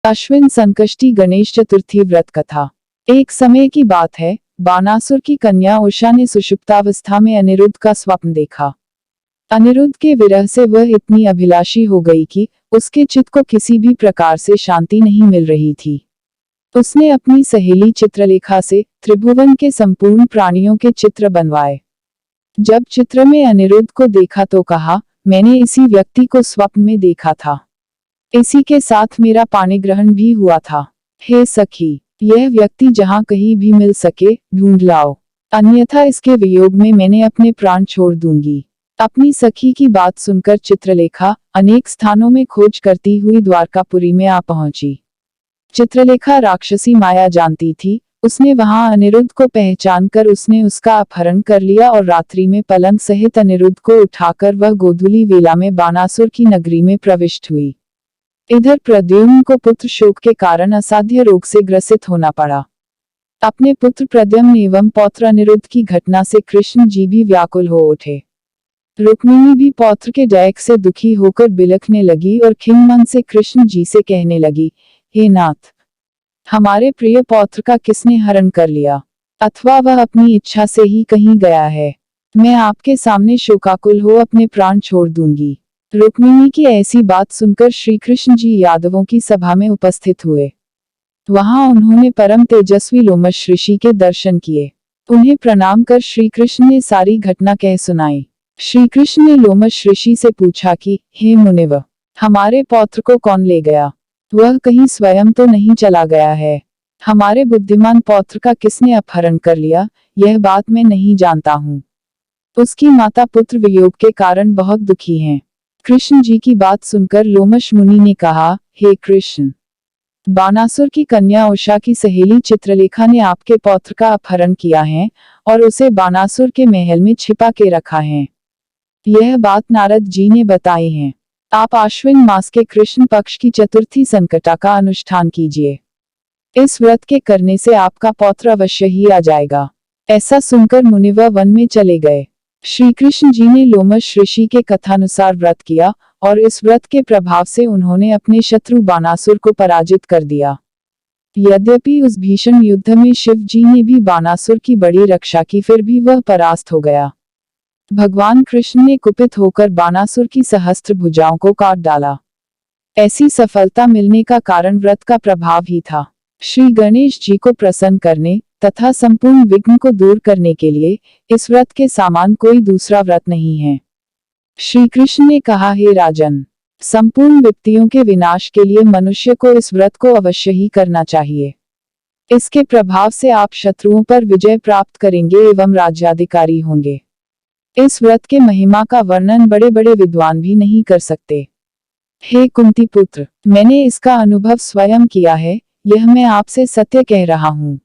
अश्विन संकष्टी गणेश चतुर्थी व्रत कथा। एक समय की बात है, बानासुर की कन्या उषा ने सुषुप्तावस्था में अनिरुद्ध का स्वप्न देखा। अनिरुद्ध के विरह से वह इतनी अभिलाषी हो गई कि उसके चित्त को किसी भी प्रकार से शांति नहीं मिल रही थी। उसने अपनी सहेली चित्रलेखा से त्रिभुवन के संपूर्ण प्राणियों के चित्र बनवाए। जब चित्र में अनिरुद्ध को देखा तो कहा, मैंने इसी व्यक्ति को स्वप्न में देखा था। इसी के साथ मेरा पाणिग्रहण भी हुआ था। हे सखी, यह व्यक्ति जहाँ कहीं भी मिल सके ढूंढ लाओ, अन्यथा इसके वियोग में मैंने अपने प्राण छोड़ दूंगी। अपनी सखी की बात सुनकर चित्रलेखा अनेक स्थानों में खोज करती हुई द्वारकापुरी में आ पहुंची। चित्रलेखा राक्षसी माया जानती थी। उसने वहां अनिरुद्ध को पहचानकर उसने उसका अपहरण कर लिया और रात्रि में पलंग सहित अनिरुद्ध को उठाकर वह गोधूली वेला में बानासुर की नगरी में प्रविष्ट हुई। इधर प्रद्युम्न को पुत्र शोक के कारण असाध्य रोग से ग्रसित होना पड़ा। अपने पुत्र प्रद्युम्न एवं पौत्र अनिरुद्ध की घटना से कृष्ण जी भी व्याकुल हो उठे। रुक्मिणी भी पौत्र के दैक से दुखी होकर बिलखने लगी और खिन्न मन से कृष्ण जी से कहने लगी, हे नाथ, हमारे प्रिय पौत्र का किसने हरण कर लिया, अथवा वह अपनी इच्छा से ही कहीं गया है। मैं आपके सामने शोकाकुल हो अपने प्राण छोड़ दूंगी। रुक्मिणी की ऐसी बात सुनकर श्री कृष्ण जी यादवों की सभा में उपस्थित हुए। वहां उन्होंने परम तेजस्वी लोमश ऋषि के दर्शन किए। उन्हें प्रणाम कर श्री कृष्ण ने सारी घटना कह सुनाई। श्री कृष्ण ने लोमश ऋषि से पूछा कि, हे मुनिवर, हमारे पौत्र को कौन ले गया? वह कहीं स्वयं तो नहीं चला गया है? हमारे बुद्धिमान पौत्र का किसने अपहरण कर लिया, यह बात मैं नहीं जानता हूँ। उसकी माता पुत्र वियोग के कारण बहुत दुखी हैं। कृष्ण जी की बात सुनकर लोमश मुनि ने कहा, हे कृष्ण, बानासुर की कन्या उषा की सहेली चित्रलेखा ने आपके पौत्र का अपहरण किया है और उसे बानासुर के महल में छिपा के रखा है। यह बात नारद जी ने बताई है। आप आश्विन मास के कृष्ण पक्ष की चतुर्थी संकटा का अनुष्ठान कीजिए। इस व्रत के करने से आपका पौत्र अवश्य ही आ जाएगा। ऐसा सुनकर मुनिवर वन में चले गए। श्री कृष्ण जी ने लोमश ऋषि के कथानुसार व्रत किया और इस व्रत के प्रभाव से उन्होंने अपने शत्रु बानासुर को पराजित कर दिया। यद्यपि उस भीषण युद्ध में शिव जी ने भी बानासुर की बड़ी रक्षा की, फिर भी वह परास्त हो गया। भगवान कृष्ण ने कुपित होकर बानासुर की सहस्त्र भुजाओं को काट डाला। ऐसी सफलता मिलने का कारण व्रत का प्रभाव ही था। श्री गणेश जी को प्रसन्न करने तथा संपूर्ण विघ्न को दूर करने के लिए इस व्रत के समान कोई दूसरा व्रत नहीं है। श्री कृष्ण ने कहा, हे राजन, संपूर्ण विपत्तियों के विनाश के लिए मनुष्य को इस व्रत को अवश्य ही करना चाहिए। इसके प्रभाव से आप शत्रुओं पर विजय प्राप्त करेंगे एवं राज्याधिकारी होंगे। इस व्रत के महिमा का वर्णन बड़े बड़े विद्वान भी नहीं कर सकते। हे कुंती पुत्र, मैंने इसका अनुभव स्वयं किया है, यह मैं आपसे सत्य कह रहा हूँ।